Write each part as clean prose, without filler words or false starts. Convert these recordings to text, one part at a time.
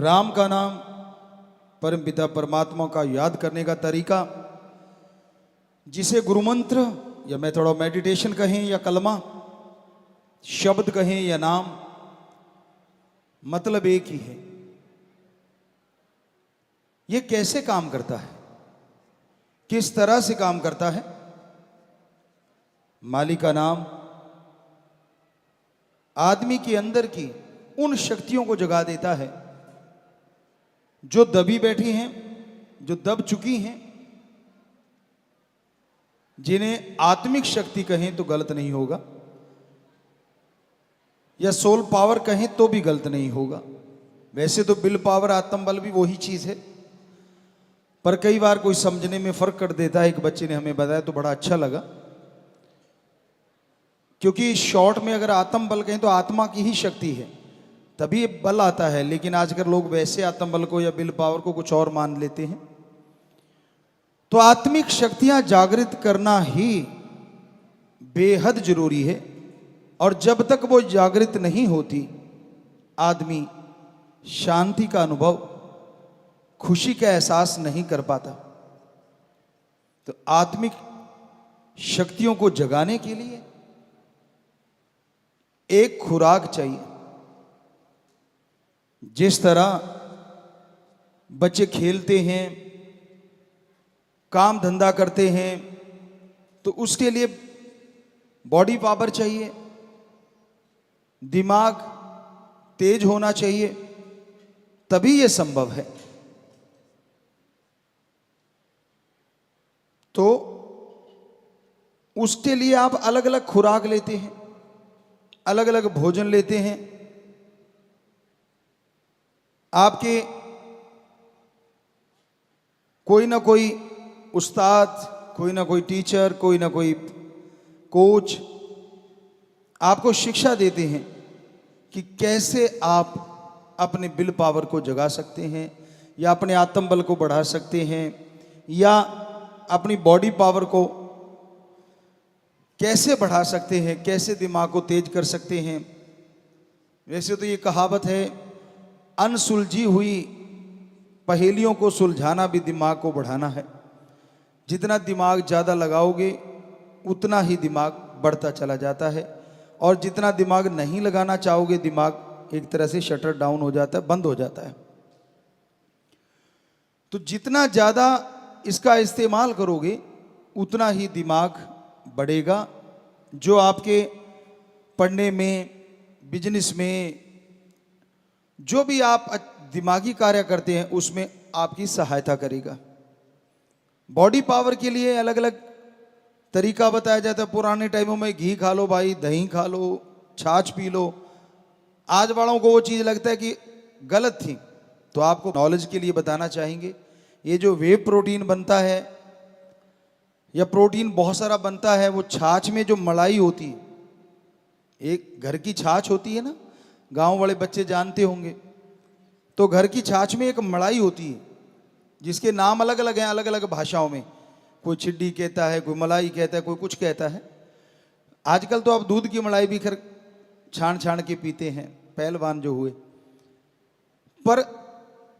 राम का नाम, परमपिता परमात्मा का याद करने का तरीका, जिसे गुरु मंत्र या मेथड ऑफ मेडिटेशन कहें या कलमा, शब्द कहें या नाम, मतलब एक ही है। यह कैसे काम करता है, किस तरह से काम करता है? मालिक का नाम आदमी के अंदर की उन शक्तियों को जगा देता है जो दबी बैठी हैं, जो दब चुकी हैं, जिन्हें आत्मिक शक्ति कहें तो गलत नहीं होगा, या सोल पावर कहें तो भी गलत नहीं होगा। वैसे तो विल पावर, आत्म बल भी वही चीज है, पर कई बार कोई समझने में फर्क कर देता है। एक बच्चे ने हमें बताया तो बड़ा अच्छा लगा, क्योंकि शॉर्ट में अगर आत्म बल कहें तो आत्मा की ही शक्ति है, तभी बल आता है। लेकिन आजकल लोग वैसे आत्म बल को या विल पावर को कुछ और मान लेते हैं। तो आत्मिक शक्तियां जागृत करना ही बेहद जरूरी है, और जब तक वो जागृत नहीं होती, आदमी शांति का अनुभव, खुशी का एहसास नहीं कर पाता। तो आत्मिक शक्तियों को जगाने के लिए एक खुराक चाहिए। जिस तरह बच्चे खेलते हैं, काम धंधा करते हैं, तो उसके लिए बॉडी पावर चाहिए, दिमाग तेज होना चाहिए, तभी यह संभव है। तो उसके लिए आप अलग अलग खुराक लेते हैं, अलग अलग भोजन लेते हैं। आपके कोई ना कोई उस्ताद, कोई ना कोई टीचर, कोई ना कोई कोच आपको शिक्षा देते हैं कि कैसे आप अपने विल पावर को जगा सकते हैं, या अपने आत्म बल को बढ़ा सकते हैं, या अपनी बॉडी पावर को कैसे बढ़ा सकते हैं, कैसे दिमाग को तेज कर सकते हैं। वैसे तो ये कहावत है, अनसुलझी हुई पहेलियों को सुलझाना भी दिमाग को बढ़ाना है। जितना दिमाग ज़्यादा लगाओगे उतना ही दिमाग बढ़ता चला जाता है, और जितना दिमाग नहीं लगाना चाहोगे, दिमाग एक तरह से शटर डाउन हो जाता है, बंद हो जाता है। तो जितना ज़्यादा इसका इस्तेमाल करोगे उतना ही दिमाग बढ़ेगा, जो आपके पढ़ने में, बिजनेस में, जो भी आप दिमागी कार्य करते हैं उसमें आपकी सहायता करेगा। बॉडी पावर के लिए अलग अलग तरीका बताया जाता है। पुराने टाइमों में घी खा लो भाई, दही खा लो, छाछ पी लो। आज वालों को वो चीज़ लगता है कि गलत थी, तो आपको नॉलेज के लिए बताना चाहेंगे, ये जो वे प्रोटीन बनता है या प्रोटीन बहुत सारा बनता है, वो छाछ में जो मलाई होती है, एक घर की छाछ होती है ना, गांव वाले बच्चे जानते होंगे। तो घर की छाछ में एक मलाई होती है, जिसके नाम अलग अलग हैं, अलग अलग भाषाओं में। कोई छिड्डी कहता है, कोई मलाई कहता है, कोई कुछ कहता है। आजकल तो आप दूध की मलाई भी खैर छान छान के पीते हैं, पहलवान जो हुए। पर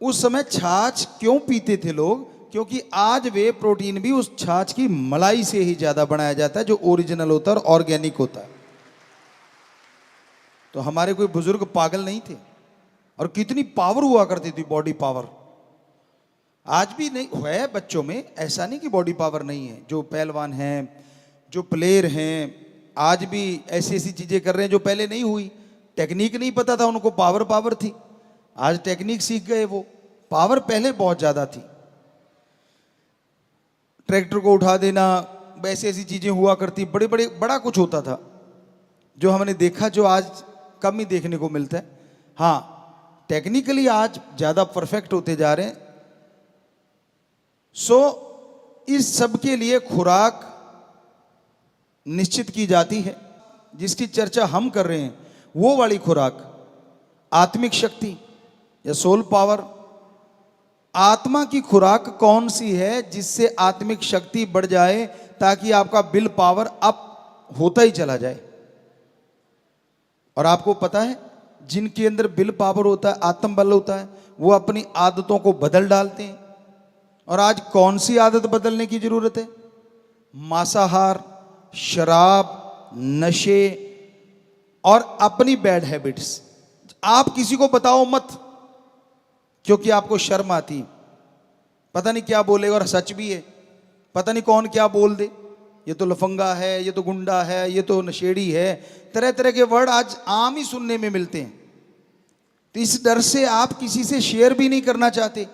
उस समय छाछ क्यों पीते थे लोग? क्योंकि आज वे प्रोटीन भी उस छाछ की मलाई से ही ज्यादा बनाया जाता है, जो ओरिजिनल होता है और ऑर्गेनिक होता है। तो हमारे कोई बुजुर्ग पागल नहीं थे, और कितनी पावर हुआ करती थी, बॉडी पावर। आज भी नहीं है बच्चों में, ऐसा नहीं कि बॉडी पावर नहीं है। जो पहलवान हैं, जो प्लेयर हैं, आज भी ऐसी ऐसी चीजें कर रहे हैं जो पहले नहीं हुई। टेक्निक नहीं पता था उनको, पावर पावर थी। आज टेक्निक सीख गए, वो पावर पहले बहुत ज्यादा थी। ट्रैक्टर को उठा देना, वैसे ऐसी चीजें हुआ करती, बड़े बड़े बड़ा कुछ होता था जो हमने देखा, जो आज कम ही देखने को मिलता है। हाँ, टेक्निकली आज ज्यादा परफेक्ट होते जा रहे हैं। सो इस सब के लिए खुराक निश्चित की जाती है। जिसकी चर्चा हम कर रहे हैं वो वाली खुराक, आत्मिक शक्ति या सोल पावर। आत्मा की खुराक कौन सी है जिससे आत्मिक शक्ति बढ़ जाए, ताकि आपका विल पावर अप होता ही चला जाए। और आपको पता है, जिनके अंदर विल पावर होता है, आत्म बल होता है, वो अपनी आदतों को बदल डालते हैं। और आज कौन सी आदत बदलने की जरूरत है? मांसाहार, शराब, नशे और अपनी बैड हैबिट्स। आप किसी को बताओ मत, क्योंकि आपको शर्म आती, पता नहीं क्या बोलेगा, और सच भी है, पता नहीं कौन क्या बोल दे, ये तो लफंगा है, ये तो गुंडा है, ये तो नशेड़ी है, तरह तरह के वर्ड आज आम ही सुनने में मिलते हैं। तो इस डर से आप किसी से शेयर भी नहीं करना चाहते।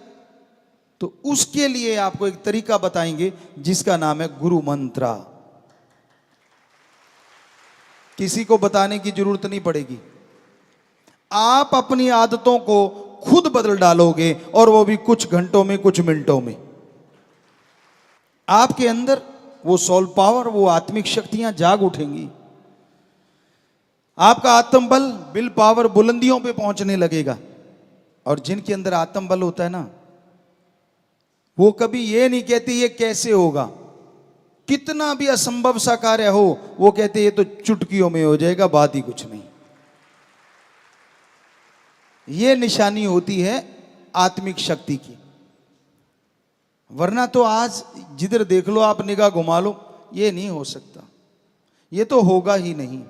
तो उसके लिए आपको एक तरीका बताएंगे जिसका नाम है गुरु मंत्रा। किसी को बताने की जरूरत नहीं पड़ेगी, आप अपनी आदतों को खुद बदल डालोगे, और वो भी कुछ घंटों में, कुछ मिनटों में। आपके अंदर वो सोल पावर, वो आत्मिक शक्तियां जाग उठेंगी। आपका आत्मबल, विल पावर बुलंदियों पे पहुंचने लगेगा। और जिनके अंदर आत्मबल होता है ना, वो कभी ये नहीं कहते ये कैसे होगा। कितना भी असंभव सा कार्य हो, वो कहते ये तो चुटकियों में हो जाएगा, बात ही कुछ नहीं। ये निशानी होती है आत्मिक शक्ति की। वरना तो आज जिधर देख लो आप, निगाह घुमा लो, ये नहीं हो सकता, ये तो होगा ही नहीं,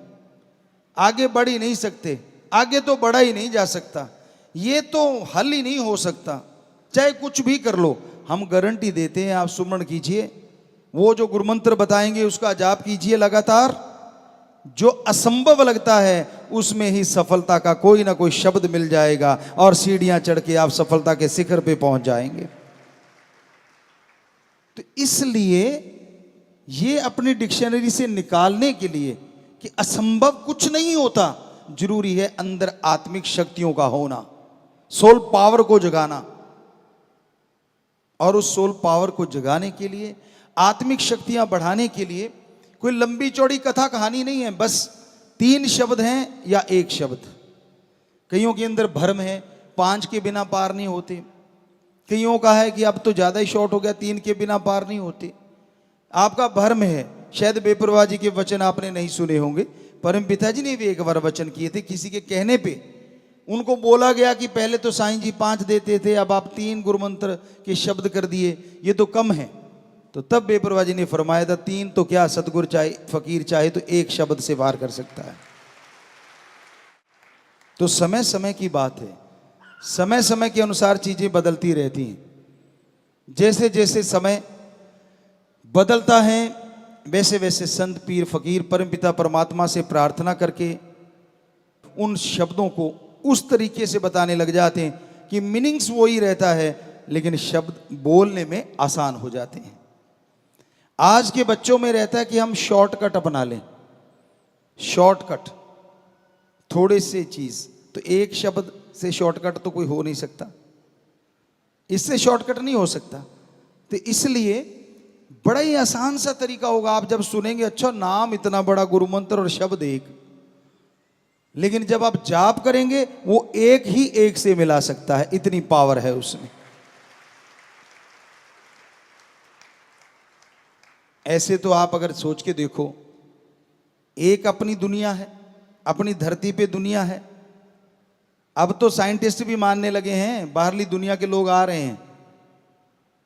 आगे बढ़ ही नहीं सकते, आगे तो बढ़ा ही नहीं जा सकता, ये तो हल ही नहीं हो सकता, चाहे कुछ भी कर लो। हम गारंटी देते हैं, आप सुमरण कीजिए, वो जो गुरुमंत्र बताएंगे उसका जाप कीजिए लगातार। जो असंभव लगता है उसमें ही सफलता का कोई ना कोई शब्द मिल जाएगा, और सीढ़ियां चढ़ के आप सफलता के शिखर पे पहुंच जाएंगे। तो इसलिए ये अपनी डिक्शनरी से निकालने के लिए कि असंभव कुछ नहीं होता, जरूरी है अंदर आत्मिक शक्तियों का होना, सोल पावर को जगाना। और उस सोल पावर को जगाने के लिए, आत्मिक शक्तियां बढ़ाने के लिए कोई लंबी चौड़ी कथा कहानी नहीं है, बस 3 शब्द हैं या 1 शब्द। कईयों के अंदर भ्रम है, 5 के बिना पार नहीं होते। कईयों का है कि अब तो ज़्यादा ही शॉर्ट हो गया, 3 के बिना पार नहीं होते। आपका भ्रम है, शायद बेपरवाह जी के वचन आपने नहीं सुने होंगे। परम पिताजी ने भी एक बार वचन किए थे, किसी के कहने पे उनको बोला गया कि पहले तो साईं जी 5 देते थे, अब आप 3 गुरुमंत्र के शब्द कर दिए, ये तो कम है। तो तब बेपरवाह जी ने फरमाया था, 3 तो क्या, सतगुरु चाहे, फकीर चाहे तो 1 शब्द से वार कर सकता है। तो समय समय की बात है, समय समय के अनुसार चीजें बदलती रहती हैं। जैसे जैसे समय बदलता है, वैसे वैसे संत, पीर, फकीर परमपिता परमात्मा से प्रार्थना करके उन शब्दों को उस तरीके से बताने लग जाते हैं कि मीनिंग्स वही रहता है, लेकिन शब्द बोलने में आसान हो जाते हैं। आज के बच्चों में रहता है कि हम शॉर्टकट अपना लें, शॉर्टकट, थोड़े से चीज। तो 1 शब्द से शॉर्टकट तो कोई हो नहीं सकता, इससे शॉर्टकट नहीं हो सकता। तो इसलिए बड़ा ही आसान सा तरीका होगा। आप जब सुनेंगे, अच्छा नाम इतना बड़ा, गुरुमंत्र और शब्द 1, लेकिन जब आप जाप करेंगे वो 1 ही 1 से मिला सकता है, इतनी पावर है उसमें। ऐसे तो आप अगर सोच के देखो, एक अपनी दुनिया है, अपनी धरती पे दुनिया है। अब तो साइंटिस्ट भी मानने लगे हैं, बाहरली दुनिया के लोग आ रहे हैं,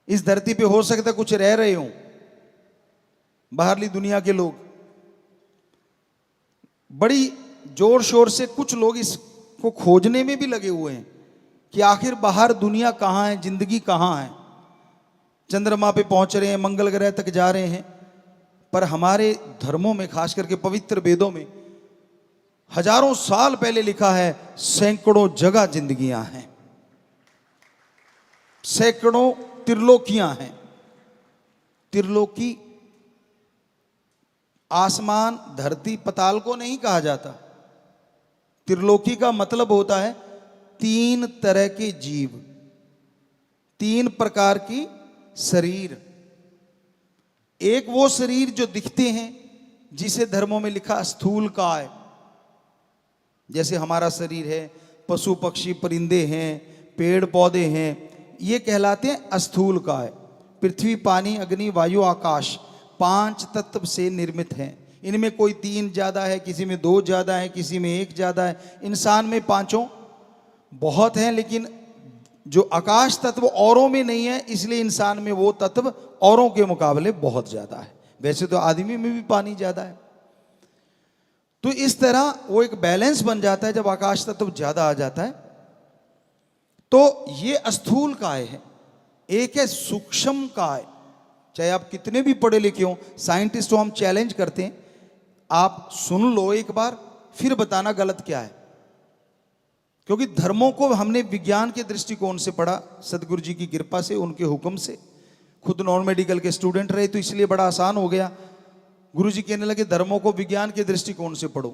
इस धरती पे हो सकता है कुछ रह रहे हों बाहरली दुनिया के लोग। बड़ी जोर शोर से कुछ लोग इसको खोजने में भी लगे हुए हैं कि आखिर बाहर दुनिया कहाँ है, जिंदगी कहाँ है। चंद्रमा पे पहुंच रहे हैं, मंगल ग्रह तक जा रहे हैं। पर हमारे धर्मों में, खास करके पवित्र वेदों में, हजारों साल पहले लिखा है, सैकड़ों जगह जिंदगियां हैं, सैकड़ों त्रिलोकियां हैं। त्रिलोकी आसमान, धरती, पताल को नहीं कहा जाता। त्रिलोकी का मतलब होता है 3 तरह के जीव, 3 प्रकार की शरीर। एक वो शरीर जो दिखते हैं, जिसे धर्मों में लिखा स्थूल काय, जैसे हमारा शरीर है, पशु पक्षी परिंदे हैं, पेड़ पौधे हैं, ये कहलाते हैं स्थूल काय। पृथ्वी, पानी, अग्नि, वायु, आकाश 5 तत्व से निर्मित हैं। इनमें कोई 3 ज्यादा है, किसी में 2 ज्यादा है, किसी में 1 ज्यादा है। इंसान में 5 बहुत हैं, लेकिन जो आकाश तत्व औरों में नहीं है, इसलिए इंसान में वो तत्व औरों के मुकाबले बहुत ज्यादा है। वैसे तो आदमी में भी पानी ज्यादा है। तो इस तरह वो एक बैलेंस बन जाता है जब आकाश तत्व ज्यादा आ जाता है। तो ये स्थूल काय है, एक है सूक्ष्म काय। चाहे आप कितने भी पढ़े लिखे हो, साइंटिस्ट को हम चैलेंज करते हैं, आप सुन लो एक बार, फिर बताना गलत क्या है। क्योंकि धर्मों को हमने विज्ञान के दृष्टिकोण से पढ़ा, सदगुरु जी की कृपा से, उनके हुक्म से। खुद नॉन मेडिकल के स्टूडेंट रहे तो इसलिए बड़ा आसान हो गया। गुरु जी कहने लगे धर्मों को विज्ञान के दृष्टिकोण से पढ़ो,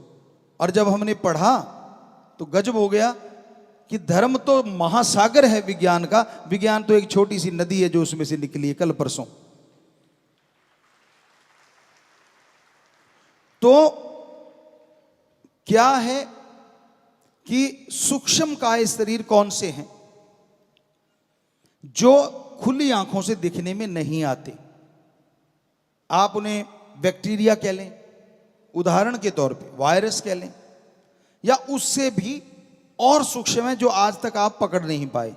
और जब हमने पढ़ा तो गजब हो गया कि धर्म तो महासागर है विज्ञान का, विज्ञान तो एक छोटी सी नदी है जो उसमें से निकली है कल परसों। तो क्या है कि सूक्ष्म काय शरीर कौन से हैं जो खुली आंखों से दिखने में नहीं आते। आप उन्हें बैक्टीरिया कह लें, उदाहरण के तौर पे वायरस कह लें, या उससे भी और सूक्ष्म है जो आज तक आप पकड़ नहीं पाए।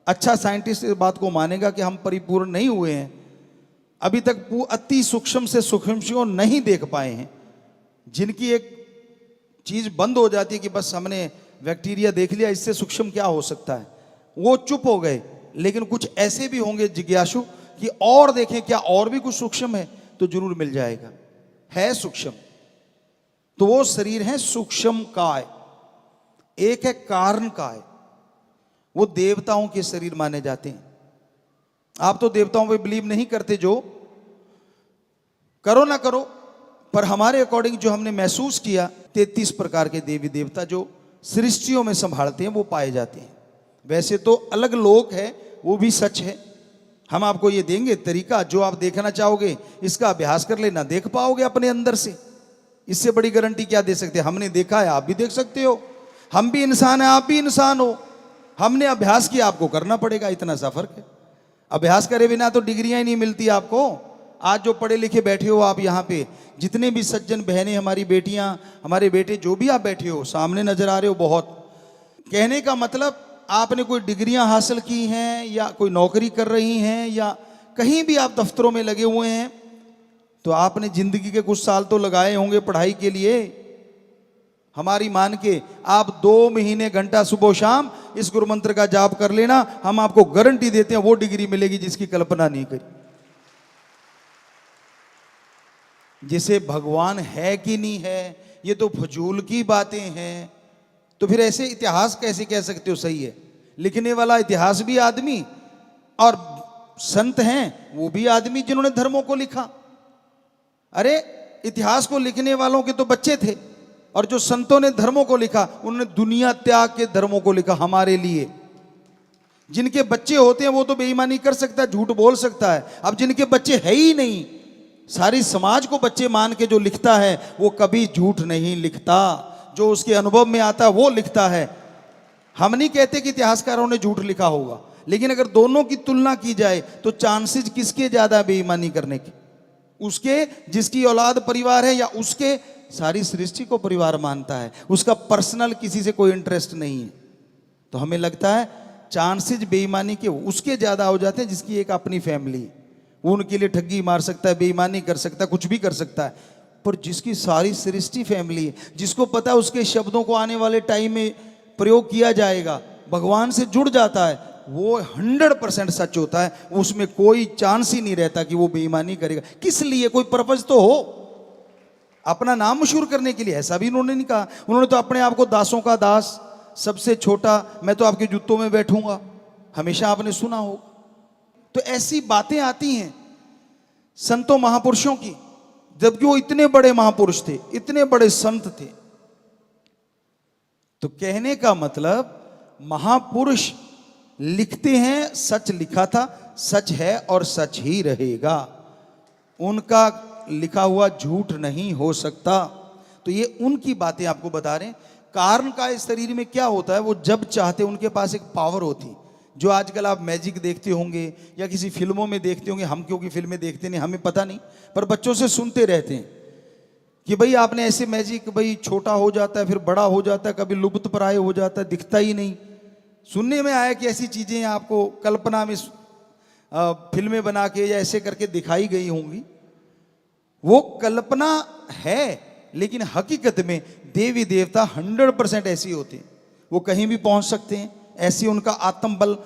अच्छा साइंटिस्ट इस बात को मानेगा कि हम परिपूर्ण नहीं हुए हैं, अभी तक अति सूक्ष्म से सूक्ष्म को नहीं देख पाए हैं। जिनकी एक चीज बंद हो जाती है कि बस हमने बैक्टीरिया देख लिया, इससे सूक्ष्म क्या हो सकता है, वो चुप हो गए। लेकिन कुछ ऐसे भी होंगे जिज्ञासु कि और देखें क्या और भी कुछ सूक्ष्म है, तो जरूर मिल जाएगा, है सूक्ष्म। तो वो शरीर है सूक्ष्म काय। एक है कारण काय, वो देवताओं के शरीर माने जाते हैं। आप तो देवताओं पे बिलीव नहीं करते, जो करो ना करो, पर हमारे अकॉर्डिंग जो हमने महसूस किया, 33 प्रकार के देवी देवता जो सृष्टियों में संभालते हैं वो पाए जाते हैं। वैसे तो अलग लोक है, वो भी सच है। हम आपको ये देंगे तरीका, जो आप देखना चाहोगे इसका अभ्यास कर लेना, देख पाओगे अपने अंदर से। इससे बड़ी गारंटी क्या दे सकते हैं? हमने देखा है, आप भी देख सकते हो। हम भी इंसान हैं, आप भी इंसान हो। हमने अभ्यास किया, आपको करना पड़ेगा, इतना सा फर्क है। अभ्यास करे बिना तो डिग्रियां ही नहीं मिलती आपको। आज जो पढ़े लिखे बैठे हो आप यहाँ पे, जितने भी सज्जन बहनें, हमारी बेटियां, हमारे बेटे, जो भी आप बैठे हो, सामने नजर आ रहे हो बहुत। कहने का मतलब आपने कोई डिग्रियां हासिल की हैं, या कोई नौकरी कर रही हैं, या कहीं भी आप दफ्तरों में लगे हुए हैं, तो आपने जिंदगी के कुछ साल तो लगाए होंगे पढ़ाई के लिए। हमारी मान के आप 2 महीने घंटा सुबह शाम इस गुरु मंत्र का जाप कर लेना, हम आपको गारंटी देते हैं वो डिग्री मिलेगी जिसकी कल्पना नहीं करी। जिसे भगवान है कि नहीं है, ये तो फजूल की बातें हैं। तो फिर ऐसे इतिहास कैसे कह सकते हो सही है? लिखने वाला इतिहास भी आदमी, और संत हैं वो भी आदमी जिन्होंने धर्मों को लिखा। अरे इतिहास को लिखने वालों के तो बच्चे थे, और जो संतों ने धर्मों को लिखा उन्होंने दुनिया त्याग के धर्मों को लिखा हमारे लिए। जिनके बच्चे होते हैं वो तो बेईमानी कर सकता है, झूठ बोल सकता है। अब जिनके बच्चे है ही नहीं, सारी समाज को बच्चे मान के जो लिखता है वो कभी झूठ नहीं लिखता। जो उसके अनुभव में आता है वो लिखता है। हम नहीं कहते कि इतिहासकारों ने झूठ लिखा होगा, लेकिन अगर दोनों की तुलना की जाए तो चांसेस किसके ज्यादा बेईमानी करने के? उसके जिसकी औलाद परिवार है, या उसके सारी सृष्टि को परिवार मानता है, उसका पर्सनल किसी से कोई इंटरेस्ट नहीं है। तो हमें लगता है चांसेस बेईमानी के उसके ज्यादा हो जाते हैं जिसकी एक अपनी फैमिली है। वो उनके लिए ठगी मार सकता है, बेईमानी कर सकता है, कुछ भी कर सकता है। पर जिसकी सारी सृष्टि फैमिली है, जिसको पता है उसके शब्दों को आने वाले टाइम में प्रयोग किया जाएगा, भगवान से जुड़ जाता है, वो 100% सच होता है। उसमें कोई चांस ही नहीं रहता कि वो बेईमानी करेगा। किस लिए? कोई पर्पज तो हो, अपना नाम मशहूर करने के लिए। ऐसा भी उन्होंने नहीं कहा। उन्होंने तो अपने आप को दासों का दास, सबसे छोटा, मैं तो आपके जूतों में बैठूंगा, हमेशा आपने सुना होगा। तो ऐसी बातें आती हैं संतों महापुरुषों की, जबकि वो इतने बड़े महापुरुष थे, इतने बड़े संत थे। तो कहने का मतलब महापुरुष लिखते हैं, सच लिखा था, सच है और सच ही रहेगा। उनका लिखा हुआ झूठ नहीं हो सकता। तो ये उनकी बातें आपको बता रहे हैं। कारण का इस शरीर में क्या होता है, वो जब चाहते उनके पास एक पावर होती, जो आजकल आप मैजिक देखते होंगे या किसी फिल्मों में देखते होंगे। हम क्योंकि फिल्में देखते नहीं, हमें पता नहीं, पर बच्चों से सुनते रहते हैं कि भाई आपने ऐसे मैजिक, भाई छोटा हो जाता है फिर बड़ा हो जाता है, कभी लुप्त प्राय हो जाता है, दिखता ही नहीं। सुनने में आया कि ऐसी चीजें आपको कल्पना में फिल्में बना के या ऐसे करके दिखाई गई होंगी। वो कल्पना है, लेकिन हकीकत में देवी देवता 100% ऐसी होते हैं। वो कहीं भी पहुंच सकते हैं, ऐसी उनका आत्म बल,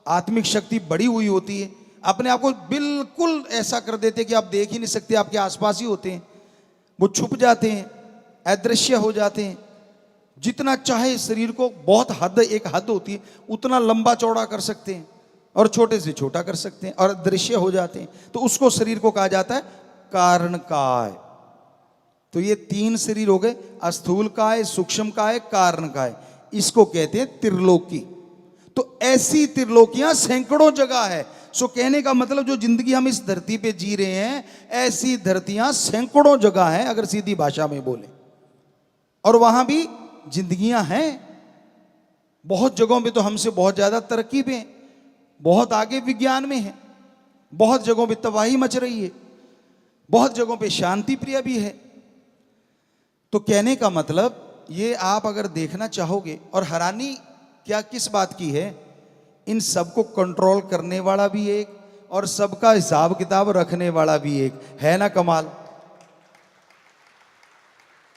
आत्मिक शक्ति बढ़ी हुई होती है। अपने आप को बिल्कुल ऐसा कर देते कि आप देख ही नहीं सकते, आपके आसपास ही होते हैं। वो छुप जाते हैं, अदृश्य हो जाते हैं। जितना चाहे शरीर को, बहुत हद, एक हद होती है, उतना लंबा चौड़ा कर सकते हैं और छोटे से छोटा कर सकते हैं और दृश्य हो जाते हैं। तो उसको शरीर को कहा जाता है कारण काय। तो ये 3 शरीर हो गए, स्थूल काय, सूक्ष्म काय, कारण काय। इसको कहते हैं त्रिलोकी। तो ऐसी त्रिलोकियां सैकड़ों जगह है। सो कहने का मतलब जो जिंदगी हम इस धरती पे जी रहे हैं, ऐसी धरतियां सैकड़ों जगह हैं अगर सीधी भाषा में बोले। और वहां भी जिंदगियां हैं। बहुत जगहों पे तो हमसे बहुत ज्यादा तरक्की पे हैं, बहुत आगे विज्ञान में है, बहुत जगहों पे तबाही मच रही है, बहुत जगहों पे शांति प्रिय भी है। तो कहने का मतलब ये आप अगर देखना चाहोगे, और हैरानी क्या किस बात की है, इन सबको कंट्रोल करने वाला भी एक और सबका हिसाब किताब रखने वाला भी एक है ना। कमाल।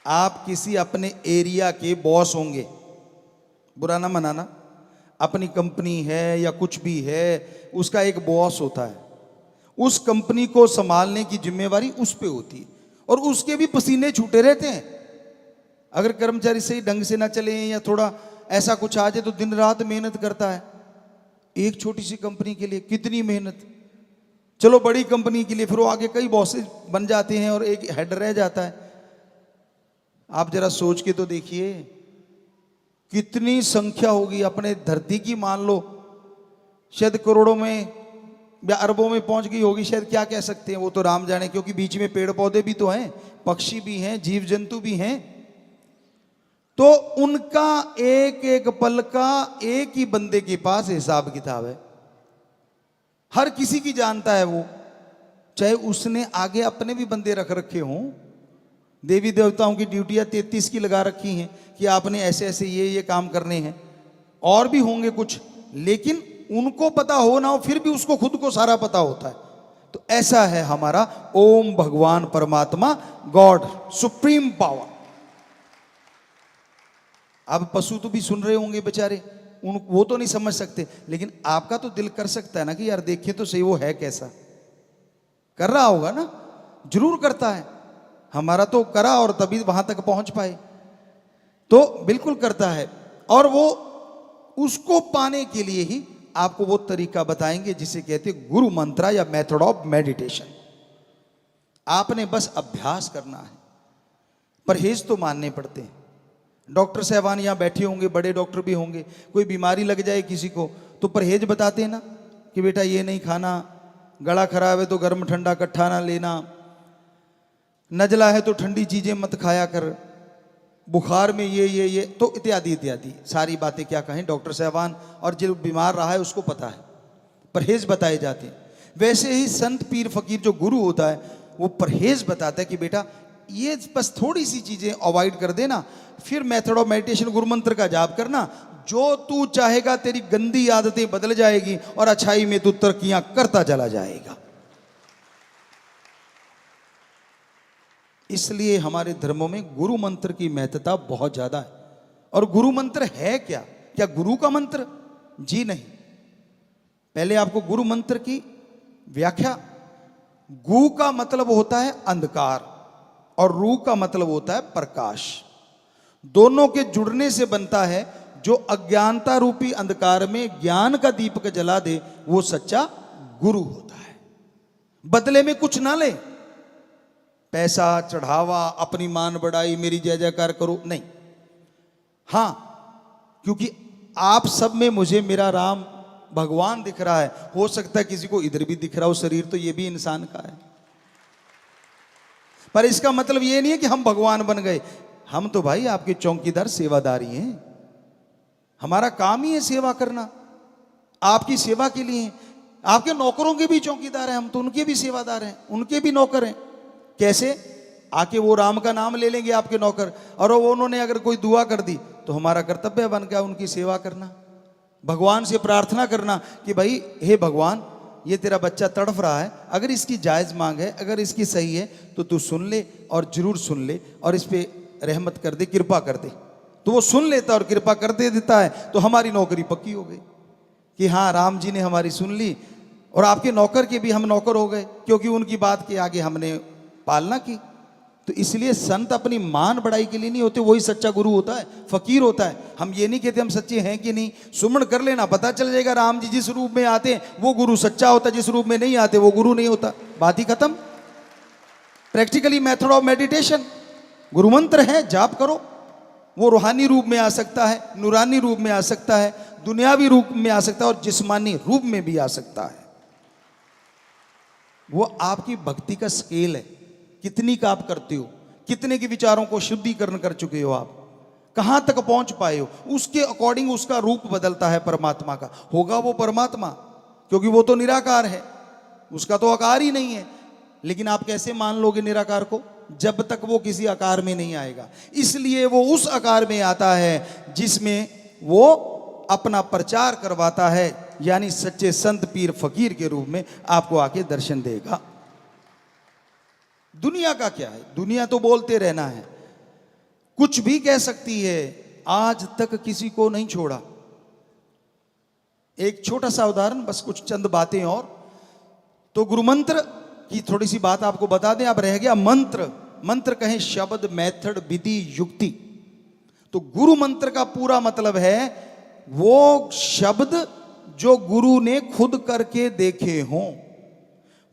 आप किसी अपने एरिया के बॉस होंगे, बुरा ना मनाना, अपनी कंपनी है या कुछ भी है, उसका एक बॉस होता है। उस कंपनी को संभालने की जिम्मेवारी उस पे होती है और उसके भी पसीने छूटे रहते हैं। अगर कर्मचारी सही ढंग से ना चले या थोड़ा ऐसा कुछ आ जाए तो दिन रात मेहनत करता है। एक छोटी सी कंपनी के लिए कितनी मेहनत। चलो बड़ी कंपनी के लिए फिर वो आगे कई बॉसेस बन जाते हैं और एक हेड रह जाता है। आप जरा सोच के तो देखिए कितनी संख्या होगी अपने धरती की। मान लो शायद करोड़ों में या अरबों में पहुंच गई होगी, शायद, क्या कह सकते हैं, वो तो राम जाने, क्योंकि बीच में पेड़ पौधे भी तो हैं, पक्षी भी हैं, जीव जंतु भी हैं। तो उनका एक एक पल का एक ही बंदे के पास हिसाब किताब है। हर किसी की जानता है वो, चाहे उसने आगे अपने भी बंदे रख रखे हों। देवी देवताओं की ड्यूटियां 33 की लगा रखी हैं कि आपने ऐसे ऐसे ये काम करने हैं, और भी होंगे कुछ, लेकिन उनको पता हो ना हो फिर भी उसको खुद को सारा पता होता है। तो ऐसा है हमारा ओम भगवान परमात्मा, गॉड, सुप्रीम पावर। अब पशु तो भी सुन रहे होंगे बेचारे, वो तो नहीं समझ सकते, लेकिन आपका तो दिल कर सकता है ना कि यार देखिए तो सही वो है कैसा। कर रहा होगा ना, जरूर करता है। हमारा तो करा और तभी वहां तक पहुंच पाए। तो बिल्कुल करता है, और वो उसको पाने के लिए ही आपको वो तरीका बताएंगे जिसे कहते हैं गुरु मंत्र या मेथड ऑफ मेडिटेशन। आपने बस अभ्यास करना है, परहेज तो मानने पड़ते हैं। डॉक्टर साहबान यहाँ बैठे होंगे, बड़े डॉक्टर भी होंगे, कोई बीमारी लग जाए किसी को तो परहेज बताते हैं ना कि बेटा ये नहीं खाना, गला खराब है तो गर्म ठंडा इकट्ठा ना लेना, नजला है तो ठंडी चीजें मत खाया कर, बुखार में ये तो इत्यादि इत्यादि सारी बातें क्या कहें डॉक्टर साहबान, और जो बीमार रहा है उसको पता है, परहेज बताए जाते हैं। वैसे ही संत पीर फकीर जो गुरु होता है वो परहेज बताता है कि बेटा ये बस थोड़ी सी चीजें अवॉइड कर देना, फिर मेथड ऑफ मेडिटेशन गुरु मंत्र का जाप करना, जो तू चाहेगा तेरी गंदी आदतें बदल जाएगी और अच्छाई में तू तरक्कियां करता चला जाएगा। इसलिए हमारे धर्मों में गुरु मंत्र की महत्ता बहुत ज्यादा है। और गुरु मंत्र है क्या? क्या गुरु का मंत्र? जी नहीं। पहले आपको गुरु मंत्र की व्याख्या। गु का मतलब होता है अंधकार और रू का मतलब होता है प्रकाश। दोनों के जुड़ने से बनता है जो अज्ञानता रूपी अंधकार में ज्ञान का दीपक जला दे, वो सच्चा गुरु होता है। बदले में कुछ ना ले, पैसा, चढ़ावा, अपनी मान बढ़ाई, मेरी जय जयकार करो, नहीं। हां, क्योंकि आप सब में मुझे मेरा राम भगवान दिख रहा है, हो सकता है किसी को इधर भी दिख रहा हो, शरीर तो ये भी इंसान का है, पर इसका मतलब ये नहीं है कि हम भगवान बन गए। हम तो भाई आपके चौकीदार सेवादारी हैं, हमारा काम ही है सेवा करना, आपकी सेवा के लिए। आपके नौकरों के भी चौकीदार हैं हम, तो उनके भी सेवादार हैं, उनके भी नौकर हैं। कैसे? आके वो राम का नाम ले लेंगे आपके नौकर, और वो उन्होंने अगर कोई दुआ कर दी तो हमारा कर्तव्य बन गया उनकी सेवा करना। भगवान से प्रार्थना करना कि भाई हे भगवान, ये तेरा बच्चा तड़फ रहा है, अगर इसकी जायज़ मांग है, अगर इसकी सही है तो तू सुन ले और जरूर सुन ले और इस पे रहमत कर दे, कृपा कर दे। तो वो सुन लेता और कृपा कर दे देता है, तो हमारी नौकरी पक्की हो गई कि हाँ, राम जी ने हमारी सुन ली और आपके नौकर के भी हम नौकर हो गए, क्योंकि उनकी बात के आगे हमने पालना की। तो इसलिए संत अपनी मान बढ़ाई के लिए नहीं होते, वही सच्चा गुरु होता है, फकीर होता है। हम ये नहीं कहते हम सच्चे हैं कि नहीं, सुमन कर लेना, पता चल जाएगा। राम जी जिस रूप में आते हैं वो गुरु सच्चा होता है, जिस रूप में नहीं आते वो गुरु नहीं होता, बात ही खत्म। प्रैक्टिकली मेथड ऑफ मेडिटेशन, गुरु मंत्र है, जाप करो। वो रूहानी रूप में आ सकता है, नूरानी रूप में आ सकता है, दुनियावी रूप में आ सकता है और जिस्मानी रूप में भी आ सकता है। वो आपकी भक्ति का स्केल है, कितनी का आप करते हो, कितने के विचारों को शुद्धिकरण कर चुके हो, आप कहां तक पहुंच पाए हो, उसके अकॉर्डिंग उसका रूप बदलता है परमात्मा का। होगा वो परमात्मा, क्योंकि वो तो निराकार है, उसका तो आकार ही नहीं है। लेकिन आप कैसे मान लोगे निराकार को, जब तक वो किसी आकार में नहीं आएगा। इसलिए वो उस आकार में आता है जिसमें वो अपना प्रचार करवाता है, यानी सच्चे संत पीर फकीर के रूप में आपको आके दर्शन देगा। दुनिया का क्या है, दुनिया तो बोलते रहना है, कुछ भी कह सकती है, आज तक किसी को नहीं छोड़ा। एक छोटा सा उदाहरण, बस कुछ चंद बातें और, तो गुरु मंत्र की थोड़ी सी बात आपको बता दें। अब रह गया मंत्र, मंत्र कहें शब्द, मेथड, विधि, युक्ति। तो गुरु मंत्र का पूरा मतलब है वो शब्द जो गुरु ने खुद करके देखे हों,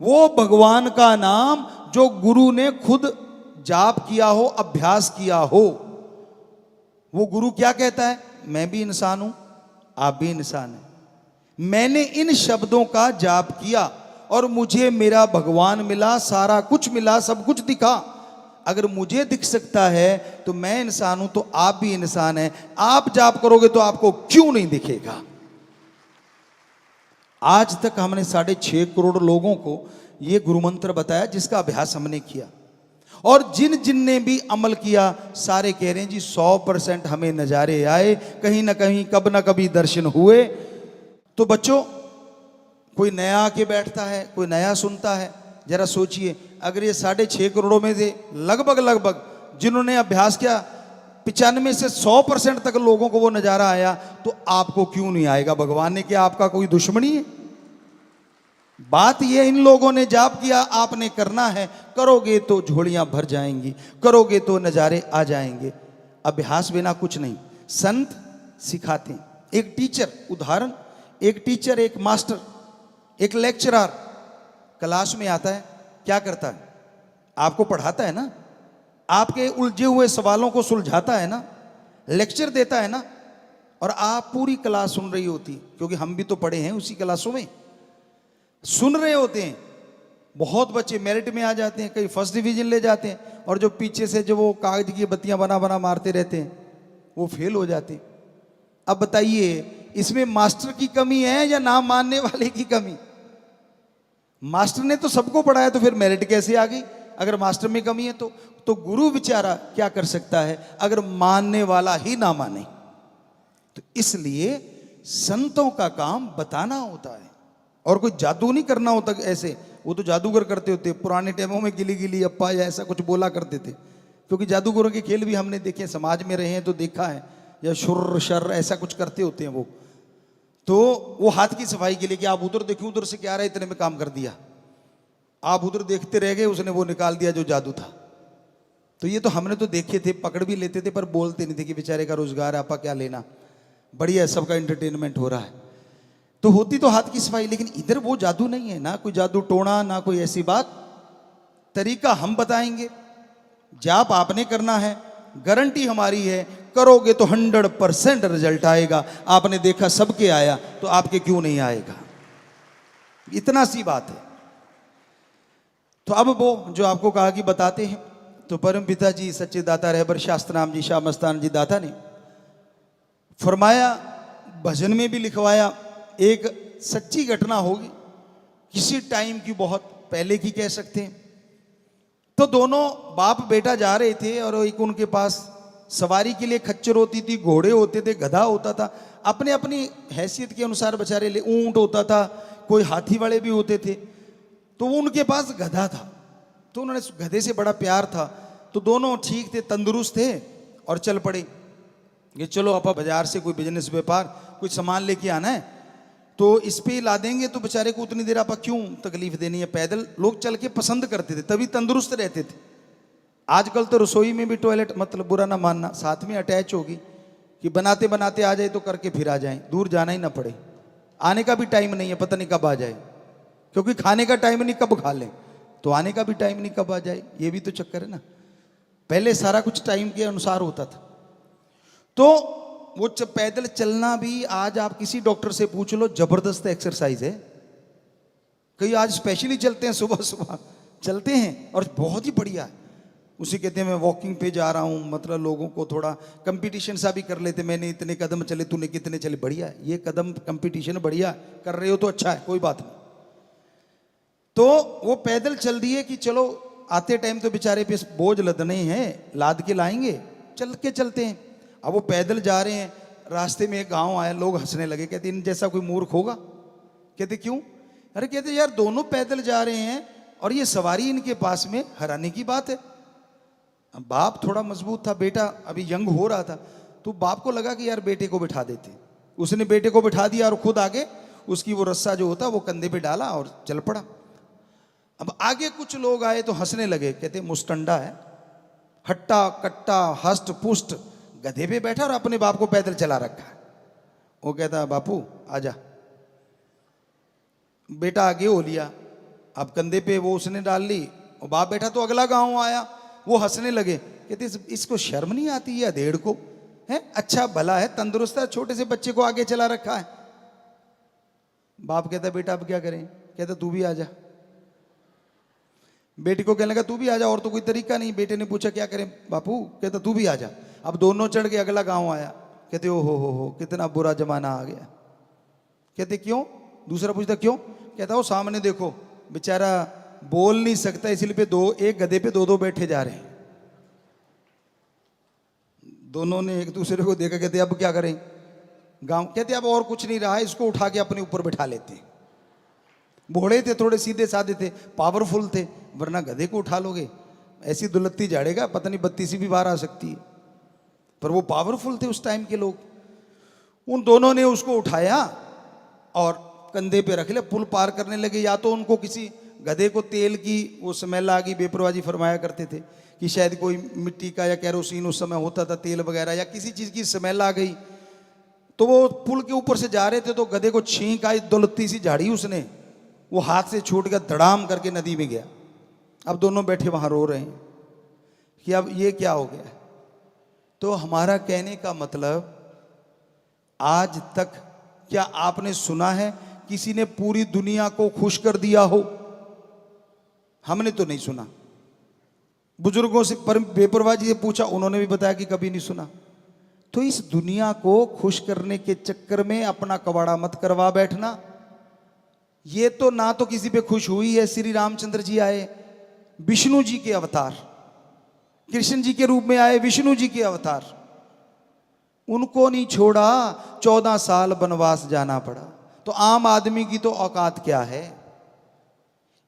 वो भगवान का नाम जो गुरु ने खुद जाप किया हो, अभ्यास किया हो। वो गुरु क्या कहता है, मैं भी इंसान हूं, आप भी इंसान हैं, मैंने इन शब्दों का जाप किया और मुझे मेरा भगवान मिला, सारा कुछ मिला, सब कुछ दिखा। अगर मुझे दिख सकता है तो मैं इंसान हूं, तो आप भी इंसान हैं। आप जाप करोगे तो आपको क्यों नहीं दिखेगा। आज तक हमने 6.5 करोड़ लोगों को ये गुरु मंत्र बताया, जिसका अभ्यास हमने किया, और जिन जिन ने भी अमल किया सारे कह रहे हैं जी 100% हमें नजारे आए, कहीं ना कहीं कब ना कभी दर्शन हुए। तो बच्चों, कोई नया आके बैठता है, कोई नया सुनता है, जरा सोचिए, अगर ये 6.5 करोड़ में से लगभग जिन्होंने अभ्यास किया 95 से 100% तक लोगों को वो नजारा आया, तो आपको क्यों नहीं आएगा। भगवान ने क्या आपका कोई दुश्मनी है। बात ये, इन लोगों ने जाप किया, आपने करना है, करोगे तो झोलियां भर जाएंगी, करोगे तो नजारे आ जाएंगे। अभ्यास बिना कुछ नहीं। संत सिखाते हैं, एक टीचर, उदाहरण, एक टीचर, एक मास्टर, एक लेक्चरर क्लास में आता है, क्या करता है, आपको पढ़ाता है ना, आपके उलझे हुए सवालों को सुलझाता है ना, लेक्चर देता है ना, और आप पूरी क्लास सुन रही होती, क्योंकि हम भी तो पढ़े हैं उसी क्लासों में, सुन रहे होते हैं। बहुत बच्चे मेरिट में आ जाते हैं, कई फर्स्ट डिवीजन ले जाते हैं, और जो पीछे से जो वो कागज की बत्तियां बना बना मारते रहते हैं वो फेल हो जाते हैं। अब बताइए, इसमें मास्टर की कमी है या नाम मानने वाले की कमी। मास्टर ने तो सबको पढ़ाया, तो फिर मेरिट कैसे आ गई अगर मास्टर में कमी है। तो गुरु बेचारा क्या कर सकता है अगर मानने वाला ही ना माने। तो इसलिए संतों का काम बताना होता है, और कोई जादू नहीं करना होता। ऐसे वो तो जादूगर करते होते, पुराने टाइमों में गिली गिली अप्पा या ऐसा कुछ बोला करते थे, क्योंकि जादूगरों के खेल भी हमने देखे, समाज में रहे हैं तो देखा है, या शुर शर ऐसा कुछ करते होते हैं वो। तो वो हाथ की सफाई के लिए कि आप उधर देखिए, उधर से क्या आ रहा है, इतने में काम कर दिया, आप उधर देखते रह गए, उसने वो निकाल दिया जो जादू था। तो ये तो हमने तो देखे थे, पकड़ भी लेते थे, पर बोलते नहीं थे कि बेचारे का रोजगार है, आपा क्या लेना, बढ़िया है, सबका एंटरटेनमेंट हो रहा है। तो होती तो हाथ की सफाई, लेकिन इधर वो जादू नहीं है, ना कोई जादू टोना, ना कोई ऐसी बात। तरीका हम बताएंगे, जाप आपने करना है, गारंटी हमारी है, करोगे तो 100% रिजल्ट आएगा। आपने देखा सबके आया, तो आपके क्यों नहीं आएगा, इतना सी बात है। तो अब वो जो आपको कहा कि बताते हैं, तो परम पिता जी सच्चे दाता रहबर शास्त्रनाम जी शाह मस्तान जी दाता ने फरमाया, भजन में भी लिखवाया, एक सच्ची घटना होगी, किसी टाइम की, बहुत पहले की कह सकते हैं। तो दोनों बाप बेटा जा रहे थे, और एक उनके पास सवारी के लिए खच्चर होती थी, घोड़े होते थे, गधा होता था। अपने अपनी हैसियत के अनुसार बेचारे ले, ऊंट होता था, कोई हाथी वाले भी होते थे, तो वो उनके पास गधा था, तो उन्होंने गधे से बड़ा प्यार था, तो दोनों ठीक थे, तंदुरुस्त थे और चल पड़े। ये चलो आप बाजार से कोई बिजनेस व्यापार कुछ सामान लेके आना है, तो इस पे ला देंगे, तो बेचारे को उतनी देर आप क्यों तकलीफ देनी है। पैदल लोग चल के पसंद करते थे, तभी तंदुरुस्त रहते थे। आजकल तो रसोई में भी टॉयलेट, मतलब बुरा ना मानना, साथ में अटैच होगी कि बनाते बनाते आ जाए तो करके फिर आ जाए, दूर जाना ही ना पड़े। आने का भी टाइम नहीं है, पता नहीं कब आ जाए, क्योंकि खाने का टाइम नहीं कब खा लें, तो आने का भी टाइम नहीं कब आ जाए, ये भी तो चक्कर है ना। पहले सारा कुछ टाइम के अनुसार होता था। तो वो पैदल चलना भी आज आप किसी डॉक्टर से पूछ लो, जबरदस्त एक्सरसाइज है। कई आज स्पेशली चलते हैं, सुबह सुबह चलते हैं और बहुत ही बढ़िया है। उसे कहते हैं मैं वॉकिंग पे जा रहा हूँ, मतलब लोगों को थोड़ा कंपटीशन सा भी कर लेते, मैंने इतने कदम चले, तूने कितने चले, बढ़िया है ये कदम कंपटीशन, बढ़िया कर रहे हो तो अच्छा है, कोई बात नहीं। तो वो पैदल चल दिए कि चलो आते टाइम तो बेचारे पे बोझ लदने हैं, लाद के लाएंगे, चल के चलते हैं। अब वो पैदल जा रहे हैं, रास्ते में एक गांव आया, लोग हंसने लगे, कहते इन जैसा कोई मूर्ख होगा। कहते क्यों? अरे कहते यार दोनों पैदल जा रहे हैं और ये सवारी इनके पास में, हैरानी की बात है। बाप थोड़ा मजबूत था, बेटा अभी यंग हो रहा था, तो बाप को लगा कि यार बेटे को बिठा देते। उसने बेटे को बिठा दिया और खुद आगे उसकी वो रस्सा जो होता वो कंधे पे डाला और चल पड़ा। अब आगे कुछ लोग आए तो हंसने लगे, कहते मुस्टंडा है, हट्टा कट्टा हष्ट पुष्ट गधे पे बैठा और अपने बाप को पैदल चला रखा है। वो कहता बापू आजा। बेटा आगे हो लिया, अब कंधे पे वो उसने डाल ली और बाप बैठा, तो अगला गांव आया, वो हंसने लगे, कहते इसको शर्म नहीं आती है अधेड़ को, है अच्छा भला है, तंदुरुस्त है, छोटे से बच्चे को आगे चला रखा है। बाप कहता बेटा अब क्या करें? कहता तू भी आजा। बेटी को कहने लगा तू भी आजा, और तो कोई तरीका नहीं। बेटे ने पूछा क्या करें बापू? कहता तू भी आजा। अब दोनों चढ़ के अगला गांव आया, कहते ओ हो कितना बुरा जमाना आ गया। कहते क्यों? दूसरा पूछता क्यों? कहता वो सामने देखो, बेचारा बोल नहीं सकता, इसलिए पे एक गधे पे दो बैठे जा रहे हैं। दोनों ने एक दूसरे को देखा, कहते अब क्या करें? गांव कहते अब और कुछ नहीं रहा, इसको उठा के अपने ऊपर बिठा लेते। भोड़े थे, थोड़े सीधे साधे थे, पावरफुल थे, वरना गधे को उठा लोगे ऐसी दुलत्ती झाड़ेगा, पता नहीं 32 भी बाहर आ सकती है। पर वो पावरफुल थे उस टाइम के लोग। उन दोनों ने उसको उठाया और कंधे पे रख लिया, पुल पार करने लगे। या तो उनको किसी गधे को तेल की वो स्मेल आ गई, बेपरवाही फरमाया करते थे कि शायद कोई मिट्टी का या कैरोसिन उस समय होता था, तेल वगैरह, या किसी चीज़ की स्मेल आ गई। तो वो पुल के ऊपर से जा रहे थे तो गधे को छींक आई, दुलत्ती सी झाड़ी उसने, वो हाथ से छूट गया, धड़ाम करके नदी में गया। अब दोनों बैठे वहां रो रहे हैं कि अब ये क्या हो गया। तो हमारा कहने का मतलब, आज तक क्या आपने सुना है किसी ने पूरी दुनिया को खुश कर दिया हो? हमने तो नहीं सुना। बुजुर्गों से बेपरवाही से पूछा, उन्होंने भी बताया कि कभी नहीं सुना। तो इस दुनिया को खुश करने के चक्कर में अपना कबाड़ा मत करवा बैठना। ये तो ना तो किसी पे खुश हुई है। श्री रामचंद्र जी आए, विष्णु जी के अवतार, कृष्ण जी के रूप में आए, विष्णु जी के अवतार, उनको नहीं छोड़ा, 14 साल वनवास जाना पड़ा। तो आम आदमी की तो औकात क्या है?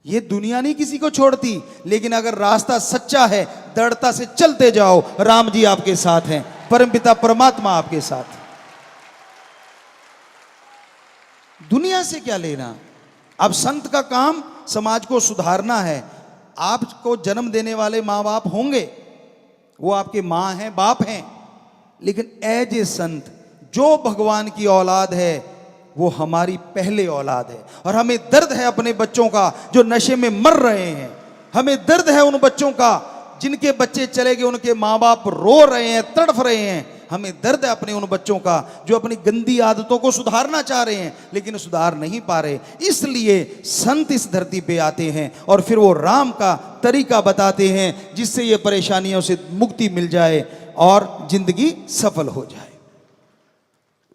ये दुनिया नहीं किसी को छोड़ती, लेकिन अगर रास्ता सच्चा है, दृढ़ता से चलते जाओ, राम जी आपके साथ हैं, परमपिता परमात्मा आपके साथ। दुनिया से क्या लेना? अब संत का काम समाज को सुधारना है। आपको जन्म देने वाले माँ बाप होंगे, वो आपके माँ हैं, बाप हैं, लेकिन एज ए संत जो भगवान की औलाद है वो हमारी पहले औलाद है। और हमें दर्द है अपने बच्चों का जो नशे में मर रहे हैं। हमें दर्द है उन बच्चों का जिनके बच्चे चले गए, उनके माँ बाप रो रहे हैं, तड़फ रहे हैं। हमें दर्द है अपने उन बच्चों का जो अपनी गंदी आदतों को सुधारना चाह रहे हैं लेकिन सुधार नहीं पा रहे। इसलिए संत इस धरती पे आते हैं और फिर वो राम का तरीका बताते हैं जिससे ये परेशानियों से मुक्ति मिल जाए और जिंदगी सफल हो जाए।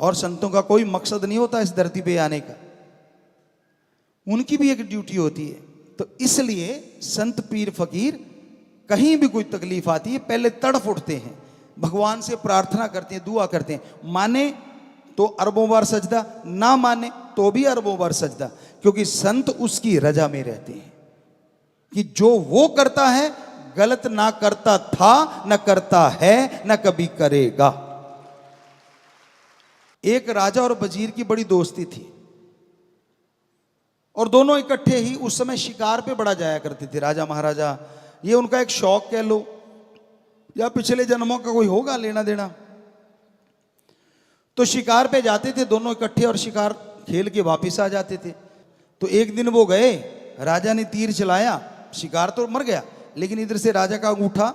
और संतों का कोई मकसद नहीं होता इस धरती पे आने का, उनकी भी एक ड्यूटी होती है। तो इसलिए संत पीर फकीर कहीं भी कोई तकलीफ आती है पहले तड़फ उठते हैं, भगवान से प्रार्थना करते हैं, दुआ करते हैं। माने तो अरबों बार सजदा, ना माने तो भी अरबों बार सजदा, क्योंकि संत उसकी रजा में रहते हैं कि जो वो करता है गलत ना करता था, न करता है, न कभी करेगा। एक राजा और वजीर की बड़ी दोस्ती थी और दोनों इकट्ठे ही उस समय शिकार पे बड़ा जाया करते थे। राजा महाराजा, ये उनका एक शौक कह लो या पिछले जन्मों का कोई होगा लेना देना। तो शिकार पे जाते थे दोनों इकट्ठे और शिकार खेल के वापिस आ जाते थे। तो एक दिन वो गए, राजा ने तीर चलाया, शिकार तो मर गया, लेकिन इधर से राजा का अंगूठा,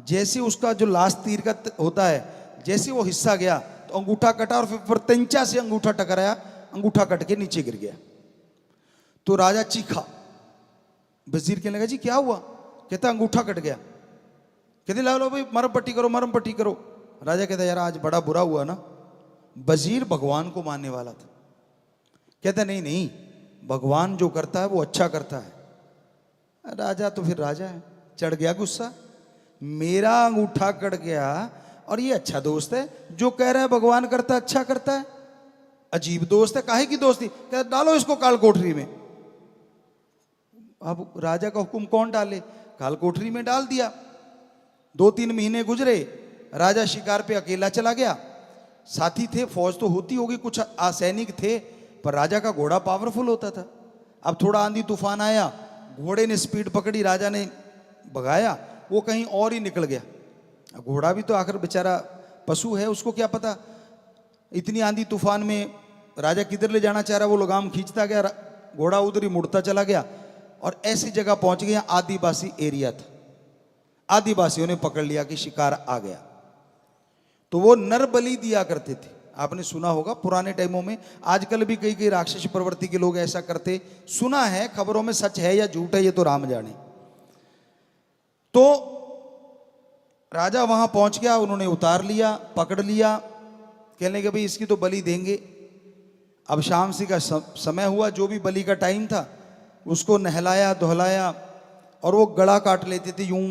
जैसे उसका जो लास्ट तीर का होता है, जैसे वो हिस्सा गया तो अंगूठा कटा और फिर तंचा से अंगूठा टकराया, अंगूठा कट के नीचे गिर गया। तो राजा चीखा, वजीर कहने लगा जी क्या हुआ? कहता अंगूठा कट गया। कहते लो भाई मरम पट्टी करो, मरम पट्टी करो। राजा कहता यार आज बड़ा बुरा हुआ ना, वजीर भगवान को मानने वाला था। कहता नहीं नहीं, भगवान जो करता है वो अच्छा करता है। राजा तो फिर राजा है, चढ़ गया गुस्सा, मेरा अंगूठा कट गया और ये अच्छा दोस्त है जो कह रहा है भगवान करता अच्छा करता है। अजीब दोस्त है, काहे की दोस्ती? कहता डालो इसको काल कोठरी में। अब राजा का हुक्म कौन डाले? काल कोठरी में डाल दिया। 2-3 महीने गुजरे, राजा शिकार पे अकेला चला गया। साथी थे, फौज तो होती होगी, कुछ असैनिक थे, पर राजा का घोड़ा पावरफुल होता था। अब थोड़ा आंधी तूफान आया, घोड़े ने स्पीड पकड़ी, राजा ने भगाया, वो कहीं और ही निकल गया। घोड़ा भी तो आखिर बेचारा पशु है, उसको क्या पता इतनी आंधी तूफान में राजा किधर ले जाना चाह रहा, वो लगाम खींचता गया, घोड़ा उधर ही मुड़ता चला गया और ऐसी जगह पहुंच गया, आदिवासी एरिया था। आदिवासियों ने पकड़ लिया कि शिकार आ गया। तो वो नर बलि दिया करते थे, आपने सुना होगा पुराने टाइमों में। आजकल भी कई कई राक्षस प्रवृत्ति के लोग ऐसा करते, सुना है, खबरों में सच है या झूठ है ये तो राम जाने। तो राजा वहां पहुंच गया, उन्होंने उतार लिया, पकड़ लिया, कहने लगे भाई इसकी तो बलि देंगे। अब शाम सी का समय हुआ, जो भी बलि का टाइम था, उसको नहलाया धुलाया और वो गला काट लेते थे, यूं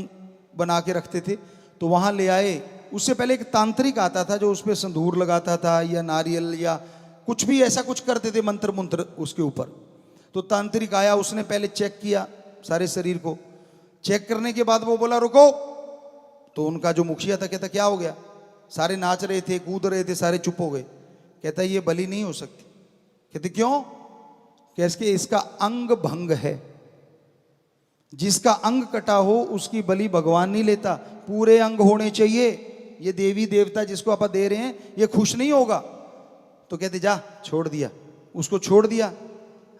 बना के रखते थे। तो वहां ले आए, उससे पहले एक तांत्रिक आता था जो उस पर संदूर लगाता था या नारियल या कुछ भी ऐसा कुछ करते थे, मंत्र मंत्र उसके ऊपर। तो तांत्रिक आया, उसने पहले चेक किया सारे शरीर को। चेक करने के बाद वो बोला रुको। तो उनका जो मुखिया था कहता क्या हो गया? सारे नाच रहे थे, कूद रहे थे, सारे चुप हो गए। कहता ये बलि नहीं हो सकती। कहते क्यों? कैसे? इसका अंग भंग है, जिसका अंग कटा हो उसकी बलि भगवान नहीं लेता, पूरे अंग होने चाहिए। ये देवी देवता जिसको आप दे रहे हैं ये खुश नहीं होगा। तो कहते जा, छोड़ दिया, उसको छोड़ दिया।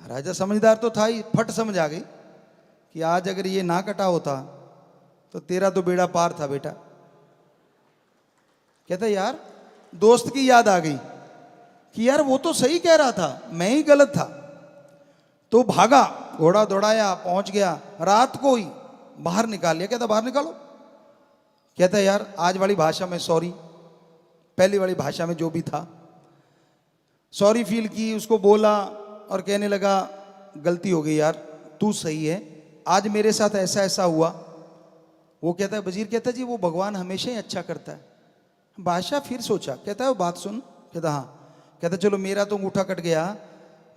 राजा समझदार तो था ही, फट समझ आ गई कि आज अगर ये ना कटा होता तो तेरा तो बेड़ा पार था बेटा। कहता यार दोस्त की याद आ गई कि यार वो तो सही कह रहा था, मैं ही गलत था। तो भागा, घोड़ा दौड़ाया, पहुंच गया, रात को ही बाहर निकाल लिया। कहता बाहर निकालो। कहता यार आज वाली भाषा में सॉरी, पहली वाली भाषा में जो भी था सॉरी फील की, उसको बोला और कहने लगा गलती हो गई यार, तू सही है, आज मेरे साथ ऐसा ऐसा हुआ। वो कहता है, वजीर कहता जी वो भगवान हमेशा ही अच्छा करता है। बादशाह फिर सोचा, कहता है वो बात सुन। कहता हाँ। कहता चलो मेरा तो अंगूठा कट गया,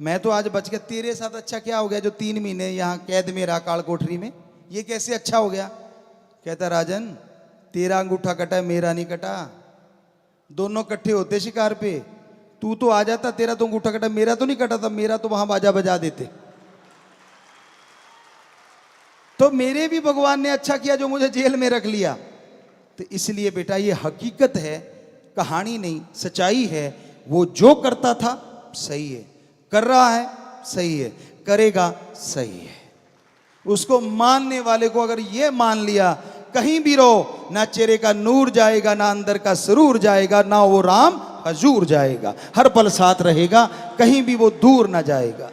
मैं तो आज बच गया, तेरे साथ अच्छा क्या हो गया जो 3 महीने यहाँ कैद में रहा काल कोठरी में, ये कैसे अच्छा हो गया? कहता राजन तेरा अंगूठा कटा है, मेरा नहीं कटा, दोनों इकट्ठे होते शिकार पे, तू तो आ जाता, तेरा तो अंगूठा कटा, मेरा तो नहीं कटा था, मेरा तो वहां बाजा बजा देते। तो मेरे भी भगवान ने अच्छा किया जो मुझे जेल में रख लिया। तो इसलिए बेटा ये हकीकत है, कहानी नहीं, सच्चाई है। वो जो करता था सही है, कर रहा है सही है, करेगा सही है। उसको मानने वाले को अगर ये मान लिया, कहीं भी रहो, ना चेहरे का नूर जाएगा, ना अंदर का सरूर जाएगा, ना वो राम हजूर जाएगा, हर पल साथ रहेगा, कहीं भी वो दूर ना जाएगा।